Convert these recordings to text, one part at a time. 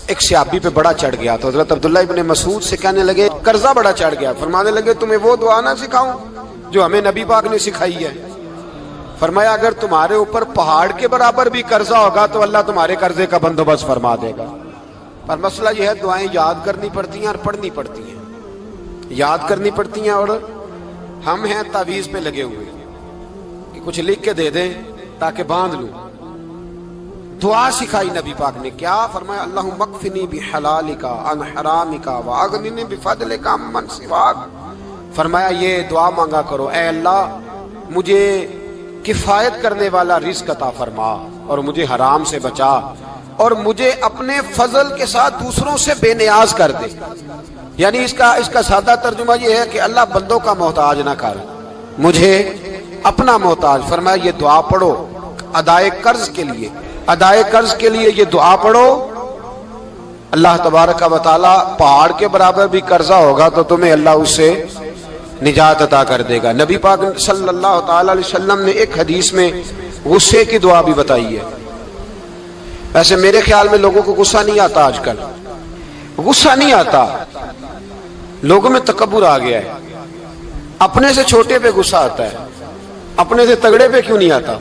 ایک صحابی پہ بڑا چڑھ گیا تو حضرت عبداللہ ابن مسعود سے کہنے لگے قرضہ بڑا چڑھ گیا. فرمانے لگے تمہیں وہ دعا نہ سکھاؤں جو ہمیں نبی پاک نے سکھائی ہے. فرمایا اگر تمہارے اوپر پہاڑ کے برابر بھی قرضہ ہوگا تو اللہ تمہارے قرضے کا بندوبست فرما دے گا. پر مسئلہ یہ ہے دعائیں یاد کرنی پڑتی ہیں اور پڑھنی پڑتی ہیں. یاد کرنی پڑتی ہیں اور ہم ہیں تعویذ پہ لگے ہوئے کہ کچھ لکھ کے دے دیں تاکہ باندھ لوں. دعا سکھائی نبی پاک نے. کیا فرمایا؟ اللہم اکفنی بحلالک عن حرامک واغننی بفضلک عمن سواک. فرمایا یہ دعا مانگا کرو، اے اللہ مجھے کفایت کرنے والا رزق عطا فرما اور مجھے حرام سے بچا اور مجھے اپنے فضل کے ساتھ دوسروں سے بے نیاز کر دے. یعنی اس کا سادہ ترجمہ یہ ہے کہ اللہ بندوں کا محتاج نہ کر، مجھے اپنا محتاج. فرمایا یہ دعا پڑھو ادائے قرض کے لیے. ادائے قرض کے لیے یہ دعا پڑھو. اللہ تبارک و تعالی پہاڑ کے برابر بھی قرضہ ہوگا تو تمہیں اللہ اس سے نجات عطا کر دے گا. نبی پاک صلی اللہ تعالی علیہ وسلم نے ایک حدیث میں غصے کی دعا بھی بتائی ہے. ویسے میرے خیال میں لوگوں کو غصہ نہیں آتا، آج کل غصہ نہیں آتا، لوگوں میں تکبر آ گیا ہے. اپنے سے چھوٹے پہ غصہ آتا ہے، اپنے سے تگڑے پہ کیوں نہیں آتا؟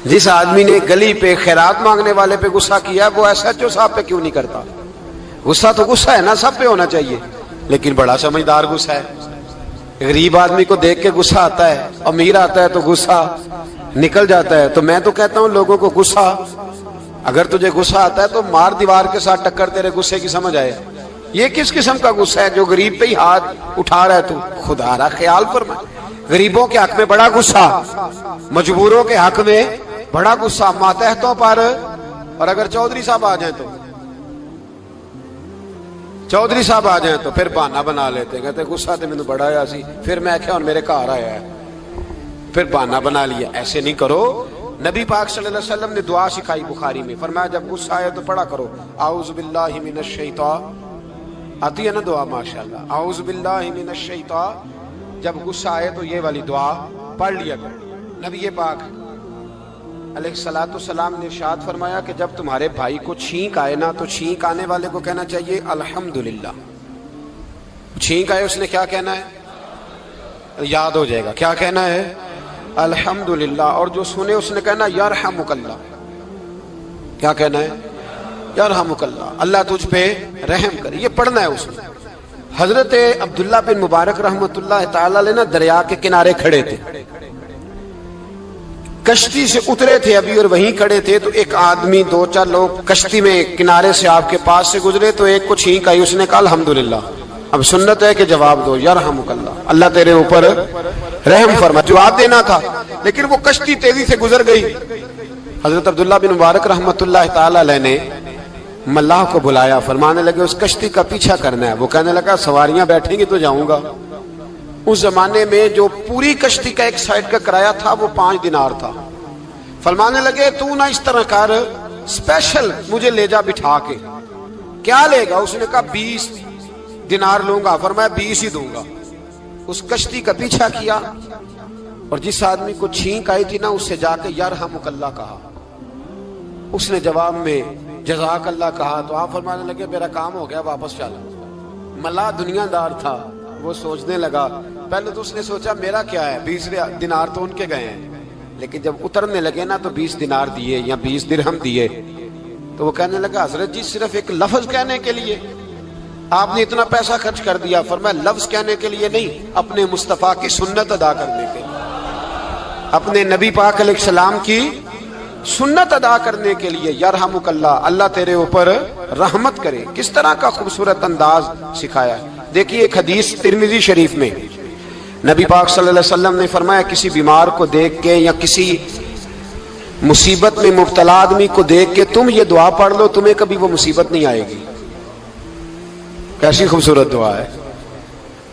جس آدمی نے گلی پہ خیرات مانگنے والے پہ غصہ کیا وہ ایس ایچ او صاحب پہ کیوں نہیں کرتا؟ غصہ تو غصہ ہے نا، سب پہ ہونا چاہیے، لیکن بڑا سمجھدار غصہ ہے. غریب آدمی کو دیکھ کے غصہ آتا ہے، امیر آتا ہے تو غصہ نکل جاتا ہے. تو میں تو کہتا ہوں لوگوں کو غصہ، اگر تجھے غصہ آتا ہے تو مار دیوار کے ساتھ ٹکر تیرے غصے کی سمجھ آئے. یہ کس قسم کا غصہ ہے جو غریب پہ ہی ہاتھ اٹھا رہا ہے؟ تو خدا را خیال فرما. غریبوں کے حق میں بڑا غصہ، مجبوروں کے حق میں بڑا غصہ، ماتحتوں پر. اور اگر چودھری صاحب آ جائیں تو پھر بہانہ بنا لیتے ہیں، کہتے غصہ تو مینوں بڑا آیا سی، پھر میں کیا میرے گھر آیا ہے، پھر بہانہ بنا لیا. ایسے نہیں کرو. نبی پاک صلی اللہ علیہ وسلم نے دعا سکھائی بخاری میں. فرمایا جب غصہ آئے تو پڑھا کرو اعوذ باللہ من الشیطان. آتی ہے نا دعا ماشاءاللہ، اعوذ باللہ من الشیطان. جب غصہ آئے تو یہ والی دعا پڑھ لیا کرو. نبی پاک علیہ الصلوۃ والسلام نے ارشاد فرمایا کہ جب تمہارے بھائی کو چھینک آئے نا تو چھینک آنے والے کو کہنا چاہیے الحمدللہ. چھینک آئے اس نے کیا کہنا ہے؟ یاد ہو جائے گا کیا کہنا ہے؟ الحمدللہ. اور جو سنے اس نے کہنا یرحمک اللہ. کیا کہنا ہے؟ یرحمک اللہ، اللہ تجھ پہ رحم کرے. یہ پڑھنا ہے اس میں. حضرت عبداللہ بن مبارک رحمۃ اللہ تعالی علیہ نا دریا کے کنارے کھڑے تھے، کشتی سے اترے تھے ابھی اور وہیں کھڑے تھے. تو ایک آدمی، دو چار لوگ کشتی میں کنارے سے آپ کے پاس سے گزرے تو ایک کو چھینک آئی، اس نے کہا الحمدللہ. اب سنت ہے کہ جواب دو یرحمک اللہ، اللہ تیرے اوپر رحم فرما. جواب دینا تھا لیکن وہ کشتی تیزی سے گزر گئی. حضرت عبداللہ بن مبارک رحمۃ اللہ تعالی علیہ نے ملاح کو بلایا. فرمانے لگے اس کشتی کا پیچھا کرنا ہے. وہ کہنے لگا سواریاں بیٹھیں گی تو جاؤں گا. اس زمانے میں جو پوری کشتی کا ایک سائیڈ کا کرایہ تھا وہ 5 دینار تھا. فرمانے لگے تو نہ اس طرح کر، اسپیشل مجھے لے جا بٹھا کے. کیا لے گا؟ اس نے کہا 20 دینار لوں گا. فرمایا 20 ہی دوں گا. اس کشتی کا پیچھا کیا اور جس آدمی کو چھینک آئی تھی نا اس سے جا کے یرحمک اللہ کہا. اس نے جواب میں جزاک اللہ کہا. تو آپ فرمانے لگے میرا کام ہو گیا، واپس چلا. ملا دنیا دار تھا، وہ سوچنے لگا. پہلے تو اس نے سوچا میرا کیا ہے، 20 دینار تو ان کے گئے ہیں. لیکن جب اترنے لگے نا تو 20 دینار دیے یا 20 درہم دیے. تو وہ کہنے لگا حضرت جی صرف ایک لفظ کہنے کے لیے آپ نے اتنا پیسہ خرچ کر دیا. فرمایا لفظ کہنے کے لیے نہیں، اپنے مصطفیٰ کی سنت ادا کرنے کے لیے، اپنے نبی پاک علیہ السلام کی سنت ادا کرنے کے لیے. یرحمک اللہ، اللہ تیرے اوپر رحمت کرے. کس طرح کا خوبصورت انداز سکھایا ہے. دیکھیے ایک حدیث ترمذی شریف میں نبی پاک صلی اللہ علیہ وسلم نے فرمایا کسی بیمار کو دیکھ کے یا کسی مصیبت میں مبتلا آدمی کو دیکھ کے تم یہ دعا پڑھ لو تمہیں کبھی وہ مصیبت نہیں آئے گی. کیسی خوبصورت دعا ہے.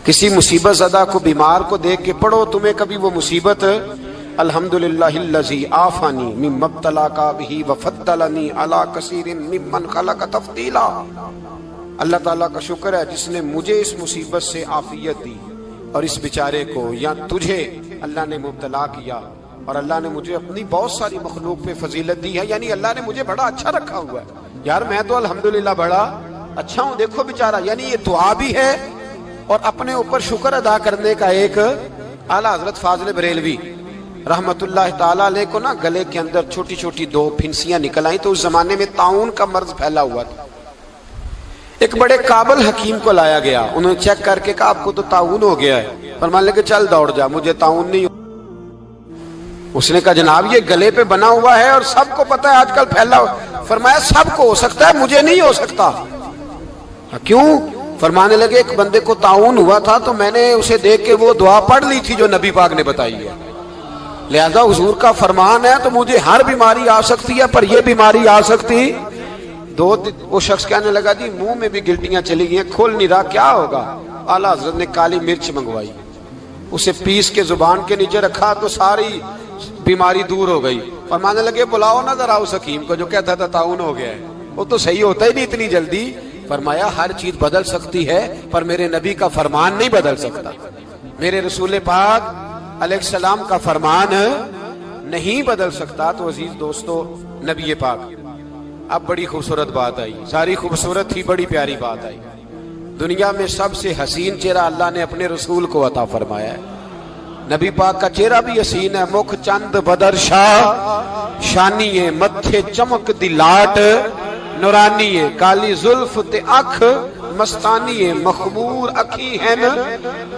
کسی مصیبت زدہ کو بیمار کو دیکھ کے پڑھو تمہیں کبھی وہ مصیبت. الحمدللہ الذی عافانی مما ابتلاک بہ وفضلنی علی کثیر ممن خلق تفضیلا. اللہ تعالیٰ کا شکر ہے جس نے مجھے اس مصیبت سے عافیت دی اور اس بیچارے کو یا تجھے اللہ نے مبتلا کیا اور اللہ نے مجھے اپنی بہت ساری مخلوق پہ فضیلت دی ہے، یعنی اللہ نے مجھے بڑا اچھا رکھا ہوا ہے یار، میں تو الحمدللہ بڑا اچھا ہوں، دیکھو بیچارہ، یعنی یہ دعا بھی ہے اور اپنے اوپر شکر ادا کرنے کا ایک۔ اعلیٰ حضرت فاضل بریلوی رحمت اللہ تعالیٰ علیہ کو نا گلے کے اندر چھوٹی چھوٹی 2 پھنسیاں نکل آئیں، تو اس زمانے میں طاعون کا مرض پھیلا ہوا تھا۔ ایک بڑے قابل حکیم کو لایا گیا، انہوں نے چیک کر کے کہا آپ کو تو طاعون ہو گیا ہے، فرمانے لگے چل دوڑ جا، مجھے طاعون نہیں ہو۔ اس نے کہا جناب یہ گلے پہ بنا ہوا ہے اور سب کو پتا ہے آج کل پھیلا ہوا، فرمایا سب کو ہو سکتا ہے مجھے نہیں ہو سکتا۔ کیوں؟ فرمانے لگے ایک بندے کو طاعون ہوا تھا تو میں نے اسے دیکھ کے وہ دعا پڑھ لی تھی جو نبی پاک نے بتائی ہے، لہذا حضور کا فرمان ہے تو مجھے ہر بیماری آ سکتی ہے پر یہ بیماری آ سکتی۔ وہ شخص کہنے لگا جی منہ میں بھی گلٹیاں چلی گئی ہیں، کھول نہیں رہا، کیا ہوگا؟ اعلیٰ حضرت نے کالی مرچ منگوائی، اسے پیس کے زبان کے نیچے رکھا تو ساری بیماری دور ہو گئی۔ فرمانے لگے بلاؤ نہ ذرا اس حکیم کو جو کہتا تھا طاعون ہو گیا ہے، وہ تو صحیح ہوتا ہی نہیں اتنی جلدی۔ فرمایا ہر چیز بدل سکتی ہے پر میرے نبی کا فرمان نہیں بدل سکتا، میرے رسول پاک علیہ السلام کا فرمان نہیں بدل سکتا۔ تو عزیز دوستو نبی پاک، اب بڑی خوبصورت بات آئی، ساری خوبصورت تھی، بڑی پیاری بات آئی۔ دنیا میں سب سے حسین چہرہ اللہ نے اپنے رسول کو عطا فرمایا ہے، نبی پاک کا چہرہ بھی حسین ہے، مکھ چند بدر شاہ شانی ہے، متھے چمک دی لاٹ نورانی ہے، کالی زلف تے اکھ مستانی ہے، مخمور اکھی ہیں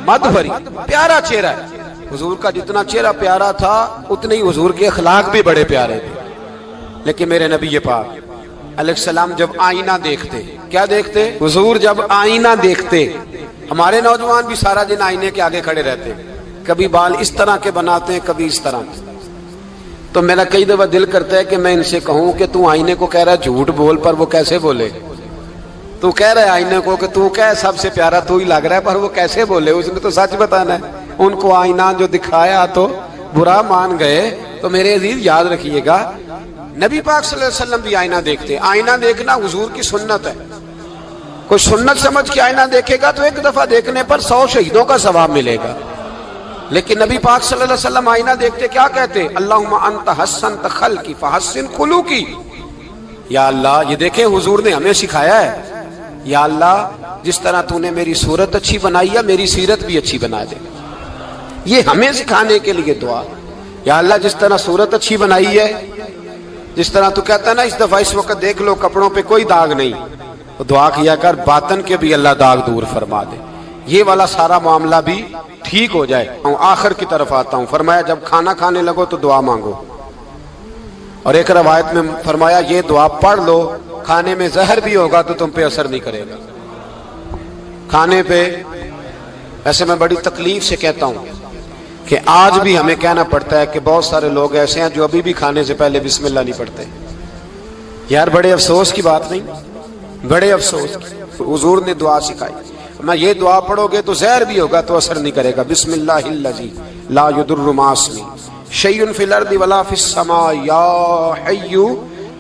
مد بھری، پیارا چہرہ ہے۔ حضور کا جتنا چہرہ پیارا تھا اتنے ہی حضور کے اخلاق بھی بڑے پیارے تھے۔ لیکن میرے نبی پاک علیہ السلام جب آئینہ دیکھتے، کیا دیکھتے؟ حضور جب آئینہ دیکھتے، ہمارے نوجوان بھی سارا دن آئینے کے آگے کھڑے رہتے، کبھی بال اس طرح کے بناتے ہیں کبھی اس طرح، تو میرا کئی دفعہ دل کرتا ہے کہ میں ان سے کہوں کہ تو آئینے کو کہہ رہا ہے جھوٹ بول، پر وہ کیسے بولے؟ تو کہہ رہا ہے آئینے کو کہ تو کہہ سب سے پیارا تو ہی لگ رہا ہے، پر وہ کیسے بولے؟ اس نے تو سچ بتانا ہے۔ ان کو آئینہ جو دکھایا تو برا مان گئے۔ تو میرے عزیز یاد رکھیے گا نبی پاک صلی اللہ علیہ وسلم بھی آئینہ دیکھتے، آئینہ دیکھنا حضور کی سنت ہے۔ کوئی سنت سمجھ کے آئینہ دیکھے گا تو ایک دفعہ دیکھنے پر 100 شہیدوں کا ثواب ملے گا، لیکن نبی پاک صلی اللہ علیہ وسلم آئینہ دیکھتے کیا کہتے؟ اللہم انت حسنت خلقی فحسن خلوقی، یا اللہ، یہ دیکھیں حضور نے ہمیں سکھایا ہے، یا اللہ جس طرح تو نے میری صورت اچھی بنائی ہے میری سیرت بھی اچھی بنا دے، یہ ہمیں سکھانے کے لیے دعا۔ یا اللہ جس طرح صورت اچھی بنائی ہے، جس طرح تو کہتا ہے نا اس دفعہ اس وقت دیکھ لو کپڑوں پہ کوئی داغ نہیں، تو دعا کیا کر باطن کے بھی اللہ داغ دور فرما دے، یہ والا سارا معاملہ بھی ٹھیک ہو جائے۔ آخر کی طرف آتا ہوں، فرمایا جب کھانا کھانے لگو تو دعا مانگو، اور ایک روایت میں فرمایا یہ دعا پڑھ لو، کھانے میں زہر بھی ہوگا تو تم پہ اثر نہیں کرے گا۔ کھانے پہ ایسے میں بڑی تکلیف سے کہتا ہوں کہ آج بھی ہمیں کہنا پڑتا ہے کہ بہت سارے لوگ ایسے ہیں جو ابھی بھی کھانے سے پہلے بسم اللہ نہیں پڑھتے، یار بڑے افسوس کی بات نہیں، بڑے افسوس کی۔ حضور نے دعا سکھائی، میں یہ دعا پڑھو گے تو زہر بھی ہوگا تو اثر نہیں کرے گا، بسم اللہ الذی لا یضر مع اسمہ شیء فی الارض ولا فی السماء یا حی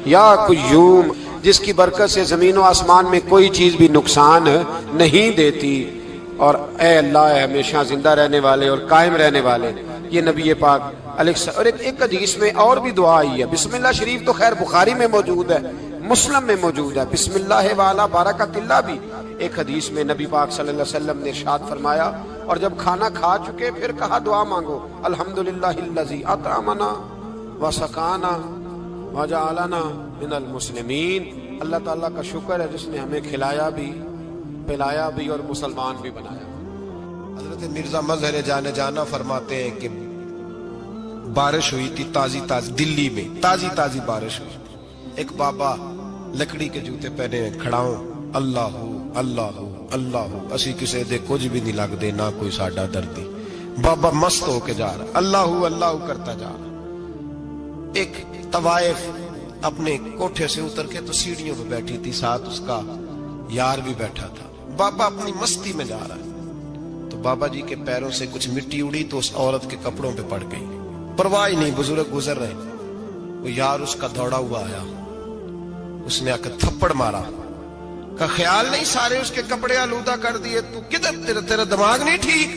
یا قیوم، جس کی برکت سے زمین و آسمان میں کوئی چیز بھی نقصان نہیں دیتی، اور اے اللہ اے ہمیشہ زندہ رہنے والے اور قائم رہنے والے، یہ نبی پاک علیہ السلام۔ اور ایک حدیث میں اور بھی دعا آئی ہے، بسم اللہ شریف تو خیر بخاری میں موجود ہے، مسلم میں موجود ہے، بسم اللہ وعلی برکت اللہ بھی ایک حدیث میں نبی پاک صلی اللہ علیہ وسلم نے ارشاد فرمایا۔ اور جب کھانا کھا چکے پھر کہا دعا مانگو، الحمدللہ الذی اطعمنا وسقانا وجعلنا من المسلمین، اللہ تعالیٰ کا شکر ہے جس نے ہمیں کھلایا بھی پلایا بھی اور مسلمان بھی بنایا۔ حضرت مرزا مظہر جانے جانا فرماتے ہیں کہ بارش ہوئی تھی تازی تازی، دلی میں تازی تازی بارش ہوئی، ایک بابا لکڑی کے جوتے پہنے کھڑا ہوں، اللہ اللہ اللہ، اسی کسے دے کچھ بھی نہیں لگ دے، نہ کوئی ساڈا دردی۔ بابا مست ہو کے جا رہا، اللہ اللہ کرتا جا رہا۔ ایک طوائف اپنے کوٹھے سے اتر کے تو سیڑھیوں پہ بیٹھی تھی، ساتھ اس کا یار بھی بیٹھا تھا، بابا اپنی مستی میں جا رہا ہے، تو بابا جی کے پیروں سے کچھ مٹی اڑی تو اس عورت کے کپڑوں پہ پڑ گئی، پرواہ نہیں، بزرگ گزر رہے، وہ یار اس کا دوڑا ہوا آیا، اس نے آ کے تھپڑ مارا، کا خیال نہیں سارے اس کے کپڑے آلودہ کر دیے، تو کدھر تیرا دماغ نہیں ٹھیک؟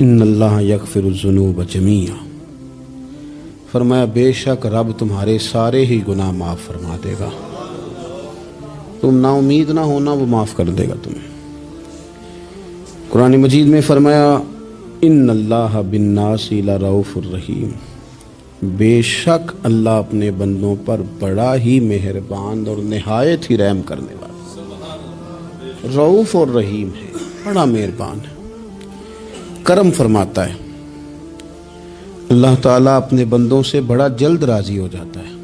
ان اللہ یغفر الذنوب جمیعا، فرمایا بے شک رب تمہارے سارے ہی گناہ معاف فرما دے گا، تم نا امید نہ ہونا، وہ معاف کر دے گا تمہیں۔ قرآن مجید میں فرمایا ان اللہ بالناس لرؤوف الرحیم، بے شک اللہ اپنے بندوں پر بڑا ہی مہربان اور نہایت ہی رحم کرنے والا، رؤوف اور رحیم ہے، بڑا مہربان ہے، کرم فرماتا ہے۔ اللہ تعالیٰ اپنے بندوں سے بڑا جلد راضی ہو جاتا ہے،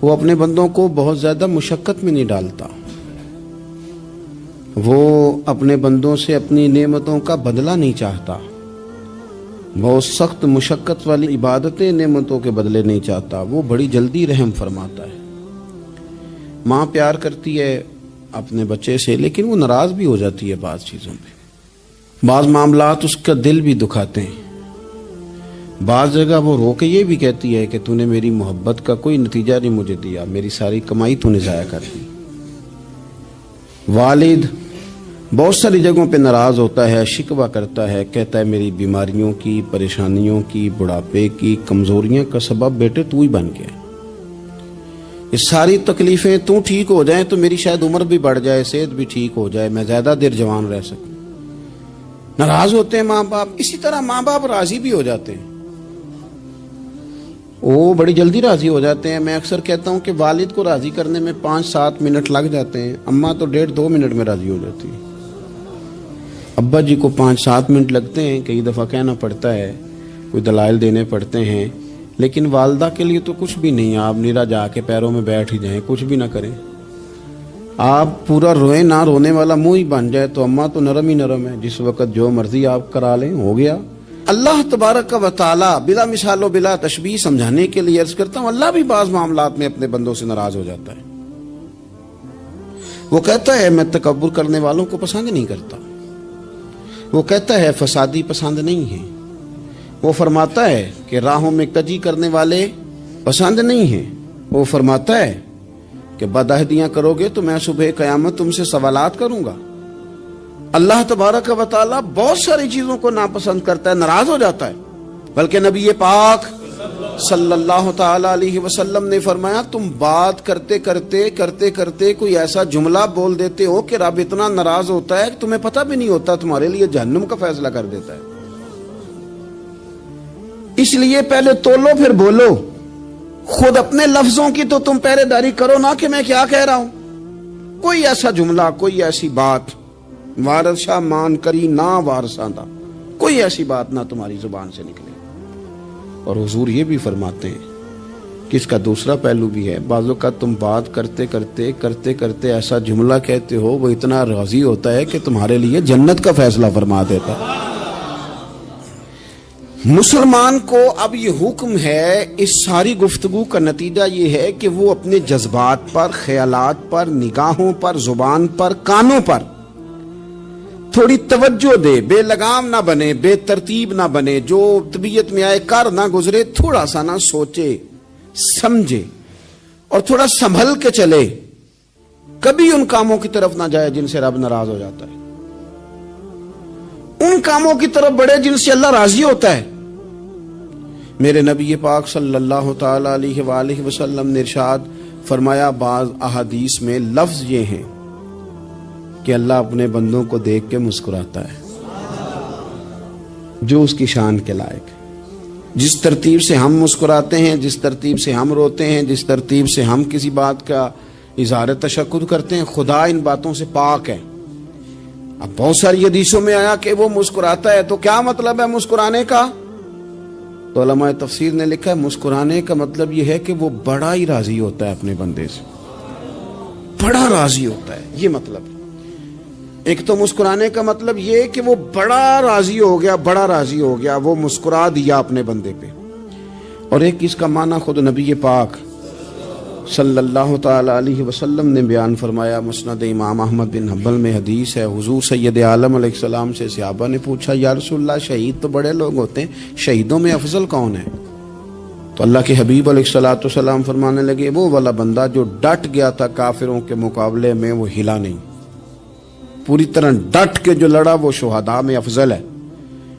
وہ اپنے بندوں کو بہت زیادہ مشقت میں نہیں ڈالتا، وہ اپنے بندوں سے اپنی نعمتوں کا بدلہ نہیں چاہتا، بہت سخت مشقت والی عبادتیں نعمتوں کے بدلے نہیں چاہتا، وہ بڑی جلدی رحم فرماتا ہے۔ ماں پیار کرتی ہے اپنے بچے سے، لیکن وہ ناراض بھی ہو جاتی ہے بعض چیزوں پہ، بعض معاملات اس کا دل بھی دکھاتے ہیں، بعض جگہ وہ رو کے یہ بھی کہتی ہے کہ تو نے میری محبت کا کوئی نتیجہ نہیں مجھے دیا، میری ساری کمائی تو نے ضائع کر دی۔ والد بہت ساری جگہوں پہ ناراض ہوتا ہے، شکوہ کرتا ہے، کہتا ہے میری بیماریوں کی، پریشانیوں کی، بڑھاپے کی، کمزوریاں کا سبب بیٹے تو ہی بن گیا، یہ ساری تکلیفیں تو ٹھیک ہو جائیں تو میری شاید عمر بھی بڑھ جائے، صحت بھی ٹھیک ہو جائے، میں زیادہ دیر جوان رہ سکوں۔ ناراض ہوتے ہیں ماں باپ، اسی طرح ماں باپ راضی بھی ہو جاتے ہیں، وہ بڑی جلدی راضی ہو جاتے ہیں۔ میں اکثر کہتا ہوں کہ والد کو راضی کرنے میں 5-7 منٹ لگ جاتے ہیں، اماں تو 1.5-2 منٹ میں راضی ہو جاتی ہے، ابا جی کو 5-7 منٹ لگتے ہیں، کئی دفعہ کہنا پڑتا ہے، کوئی دلائل دینے پڑتے ہیں، لیکن والدہ کے لیے تو کچھ بھی نہیں، آپ نیرا جا کے پیروں میں بیٹھ ہی جائیں، کچھ بھی نہ کریں، آپ پورا روئیں نہ، رونے والا منہ ہی بن جائے تو اماں تو نرم ہی نرم ہے، جس وقت جو مرضی آپ کرا لیں ہو گیا۔ اللہ تبارک و تعالی بلا مثال و بلا تشبیہ سمجھانے کے لیے عرض کرتا ہوں، اللہ بھی بعض معاملات میں اپنے بندوں سے ناراض ہو جاتا ہے، وہ کہتا ہے میں تکبر کرنے والوں کو پسند نہیں کرتا، وہ کہتا ہے فسادی پسند نہیں ہے، وہ فرماتا ہے کہ راہوں میں کجی کرنے والے پسند نہیں ہیں، وہ فرماتا ہے کہ بدعہدیاں کرو گے تو میں صبح قیامت تم سے سوالات کروں گا۔ اللہ تبارک و تعالیٰ بہت ساری چیزوں کو ناپسند کرتا ہے، ناراض ہو جاتا ہے، بلکہ نبی پاک صلی اللہ تعالی علیہ وسلم نے فرمایا تم بات کرتے کرتے کوئی ایسا جملہ بول دیتے ہو کہ رب اتنا ناراض ہوتا ہے کہ تمہیں پتہ بھی نہیں ہوتا، تمہارے لیے جہنم کا فیصلہ کر دیتا ہے۔ اس لیے پہلے تولو پھر بولو، خود اپنے لفظوں کی تو تم پہرے داری کرو نا کہ میں کیا کہہ رہا ہوں، کوئی ایسا جملہ، کوئی ایسی بات وارث شاہ مان کری نہ وارثاں دا، کوئی ایسی بات نہ تمہاری زبان سے نکلے۔ اور حضور یہ بھی فرماتے ہیں کہ اس کا دوسرا پہلو بھی ہے، بعض اوقات تم بات کرتے ایسا جملہ کہتے ہو وہ اتنا راضی ہوتا ہے کہ تمہارے لیے جنت کا فیصلہ فرما دیتا ہے۔ مسلمان کو اب یہ حکم ہے، اس ساری گفتگو کا نتیجہ یہ ہے کہ وہ اپنے جذبات پر، خیالات پر، نگاہوں پر، زبان پر، کانوں پر تھوڑی توجہ دے، بے لگام نہ بنے، بے ترتیب نہ بنے، جو طبیعت میں آئے کر نہ گزرے، تھوڑا سا نہ سوچے سمجھے اور تھوڑا سنبھل کے چلے، کبھی ان کاموں کی طرف نہ جائے جن سے رب ناراض ہو جاتا ہے، ان کاموں کی طرف بڑھے جن سے اللہ راضی ہوتا ہے۔ میرے نبی پاک صلی اللہ تعالی علیہ وآلہ وسلم نے ارشاد فرمایا، بعض احادیث میں لفظ یہ ہیں کہ اللہ اپنے بندوں کو دیکھ کے مسکراتا ہے جو اس کی شان کے لائق ہے۔ جس ترتیب سے ہم مسکراتے ہیں، جس ترتیب سے ہم روتے ہیں، جس ترتیب سے ہم کسی بات کا اظہار تشکر کرتے ہیں، خدا ان باتوں سے پاک ہے۔ اب بہت ساری حدیثوں میں آیا کہ وہ مسکراتا ہے، تو کیا مطلب ہے مسکرانے کا؟ تو علماء تفسیر نے لکھا ہے مسکرانے کا مطلب یہ ہے کہ وہ بڑا ہی راضی ہوتا ہے اپنے بندے سے، بڑا راضی ہوتا ہے، یہ مطلب ہے۔ ایک تو مسکرانے کا مطلب یہ کہ وہ بڑا راضی ہو گیا، وہ مسکرا دیا اپنے بندے پہ، اور ایک اس کا معنی خود نبی پاک صلی اللہ تعالی علیہ وسلم نے بیان فرمایا۔ مسند امام احمد بن حنبل میں حدیث ہے، حضور سید عالم علیہ السلام سے صحابہ نے پوچھا یا رسول اللہ شہید تو بڑے لوگ ہوتے ہیں، شہیدوں میں افضل کون ہے؟ تو اللہ کے حبیب علیہ الصلوۃ والسلام فرمانے لگے وہ والا بندہ جو ڈٹ گیا تھا کافروں کے مقابلے میں، وہ ہلا نہیں، پوری طرح ڈٹ کے جو لڑا وہ شہداء میں افضل ہے۔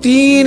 3